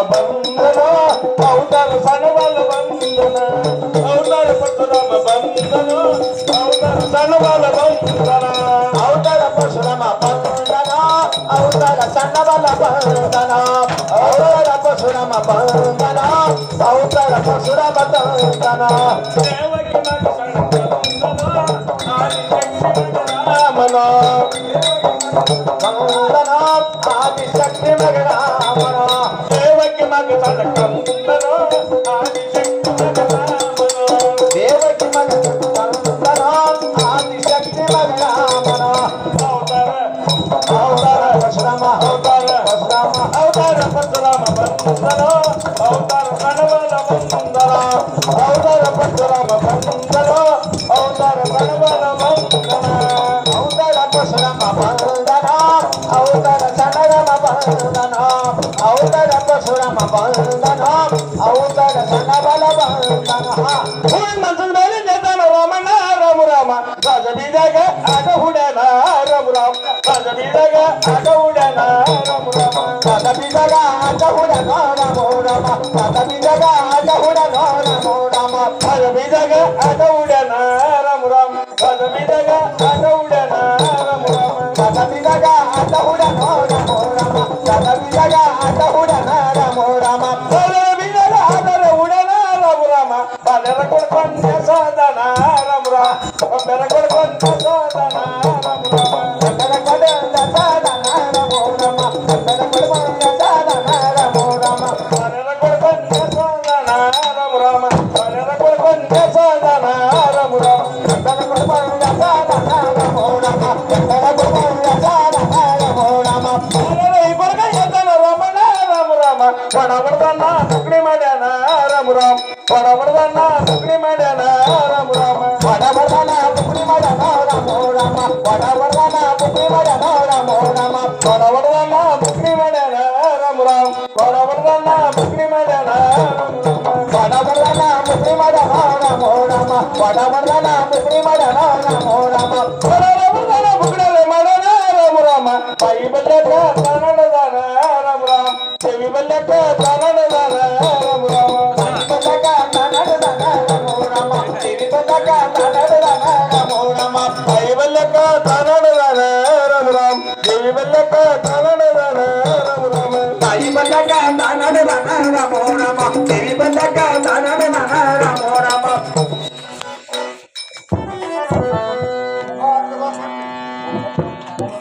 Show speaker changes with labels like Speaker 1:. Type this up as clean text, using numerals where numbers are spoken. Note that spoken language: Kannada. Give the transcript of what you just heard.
Speaker 1: ಬಂಧನ ಅವತಾರ ಸಣ್ಣಬಲ ಬಂಧನ ಅವತಾರ ಪರಶುರಾಮ ಬಂಧನ ಅವತಾರ ಸಣ್ಣಬಲ ಬಂಧನ ಅವತಾರ ಪರಶುರಾಮ ಬಂಧನ ಅವತಾರ ಸಣ್ಣಬಲ ಬಂಧನ ಅವತಾರ ಪರಶುರಾಮ ಬಂಧನ ಅವತಾರ ಪರಶುರಾಮ ಬಂಧನ ದೇವಕಿ ಮಗ ಬಂಧನ ರಾಮನ ಬಂಧನ ಆದಿಶಕ್ತಿ ಮಗ ರಾಮನ ದೇವಕಿ ಮಗ ಕಂದನ ಆದಿಶಕ್ತಿ ಮಗ ರಾಮನ ದೇವಕಿ ಮಗ ಕಂದನ ಆದಿಶಕ್ತಿ ಮಗ ರಾಮನ ಅವತಾರ ಪರಶುರಾಮ ಅವತಾರ ಪರಶುರಾಮ ಅವತಾರ ಪರಶುರಾಮ ಬಂಧನ ಅವತಾರ ಕಣಬಲ ಬಂಧನ ಅವತಾರ ಪರಶುರಾಮ ಬಂಧನ ಅವತಾರ ಕಣಬಲ ಬಂಧನ ಅವತಾರ ಪರಶುರಾಮ ಬಂಧನ ಅವತಾರ ಸಣ್ಣರಮ ಬಂಧನ ಅವತಾರ ಪರಶುರಾಮ ಬಂಧನ ಅವತಾರ ಸಣ್ಣಬಲ ಬಂಧನ ಮಂತ್ರದ ಮೇಲೆ ಜತನ ರಾಮಣ್ಣ ರಾಮ ರಾಮ ರಾಜ ಬೀದಾಗ ಆಟ ಹುಡ್ಯಾನ ರಾಮ ರಾಮ ರಾಜ ಬೀದಾಗ ಆಟ ಹುಡ್ಯಾನ ರಾಮ ರಾಮ ರಾಜ ಬೀದಾಗ ಆಟ ಹುಡ್ಯಾನ ರಾಮ ರಾಮ ರಾಜ ಬೀದಾಗ ಆಟ ಹುಡ್ಯಾನ ರಾಮ ರಾಮ ರಾಜ ಬೀದಾಗ ಆಟ ಹುಡ್ಯಾನ ರಾಮ ರಾಮ ರಾಜ ಬೀದಾಗ ಆಟ ಹುಡ್ಯಾನ ರಾಮ ರಾಮ ರಾಜ ಬೀದಾಗ ಆಟ ಹುಡ್ಯಾನ ರಾಮ ರಾಮ ರಾಜ ಬೀದಾಗ ಆಟ ಹುಡ್ಯಾನ ರಾಮ ರಾಮ ರಾಜ ಬೀದಾಗ ಆಟರ ಹುಡ್ಯಾನ ರಾಮ ರಾಮ ಬಾಲೆರ ಕೊಡ್ಕೊಂಡೆ ಸಾಧನ ರಾಮ ರಾಮ ಬೆರ ಕೊಡ್ಕೊಂಡೆ ಸಾಧನ ರಾಮ ರಾಮ ಬೆರ ಕೊಡ್ಕೊಂಡೆ ಸಾಧನ ರಾಮ ರಾಮ ಬೆರ ಕೊಡ್ಕೊಂಡೆ ಸಾಧನ ರಾಮ ರಾಮ ಬಾಲೆರ ಕೊಡ್ಕೊಂಡೆ ಸಾಧನ ರಾಮ ರಾಮ ಬಾಲೆರ ಕೊಡ್ಕೊಂಡೆ ಸಾಧನ ರಾಮ ರಾಮ ಬೆರ ಕೊಡ್ಕೊಂಡೆ ಸಾಧನ ರಾಮ ರಾಮ ಬೆರ ಕೊಡ್ಕೊಂಡೆ ಸಾಧನ ರಾಮ ರಾಮ ಬಾಲೆರ ಇಬ್ಬರಿಗೆ ಎದ್ದನ ರಾಮಣ್ಣ ರಾಮ ರಾಮ ಬಡಬಡದನ್ನ ತುಕಡಿ ಮಾಡ್ಯಾನ ರಾಮ ರಾಮ ಬಡಬಡದನ್ನ ತುಕಡಿ ಮಾಡ್ಯಾನ ರಾಮ ರಾಮ ಬಡಬಡದನ್ನ ತುಕಡಿ ಮಾಡ್ಯಾನ ರಾಮ ರಾಮ ಬಡಬಡದನ್ನ ತುಕಡಿ ಮಾಡ್ಯಾನ ರಾಮ ರಾಮ ಬಡಬಡದನ್ನ ತುಕಡಿ ಮಾಡ್ಯಾನ ರಾಮ ರಾಮ ಬಡಬಡದನ್ನ ತುಕಡಿ ಮಾಡ್ಯಾನ ಬಡಬಡದನ್ನ ತುಕಡಿ ಮಾಡ್ಯಾನ ರಾಮ ರಾಮ ಬಡಬಡದನ್ನ ತುಕಡಿ ಮಾಡ್ಯಾನ ರಾಮ ರಾಮ ಬಡಬಡದನ್ನ ಬುಗಡಲೆ ಮಾಡ್ಯಾನ ರಾಮ ರಾಮ ಬಾಯಿ ಬಲ್ಲೆಕ ಕನ್ನಡದಾನ ರಾಮ ರಾಮ ದೇವಿ ಬಲ್ಲೆಕ ಕನ್ನಡದಾನ ರಾಮ ರಾಮ ಬಲ್ಲೆಕ ಕನ್ನಡದಾನ ರಾಮ ರಾಮ ದೇವಿ ಬಲ್ಲೆಕ ಕನ್ನಡದಾನ ರಾಮ ರಾಮ ಬಾಯಿ ಬಲ್ಲೆಕ ಕನ್ನಡದಾನ ರಾಮ ರಾಮ ದೇವಿ ಬಲ್ಲೆಕ ಕನ್ನಡದಾನ ರಾಮ ರಾಮ ಬಾಯಿ ಬಲ್ಲೆಕ ಕನ್ನಡದಾನ ರಾಮ ರಾಮ ದೇವಿ ಬಲ್ಲೆಕ ಕನ್ನಡದಾನ ರಾಮ ರಾಮ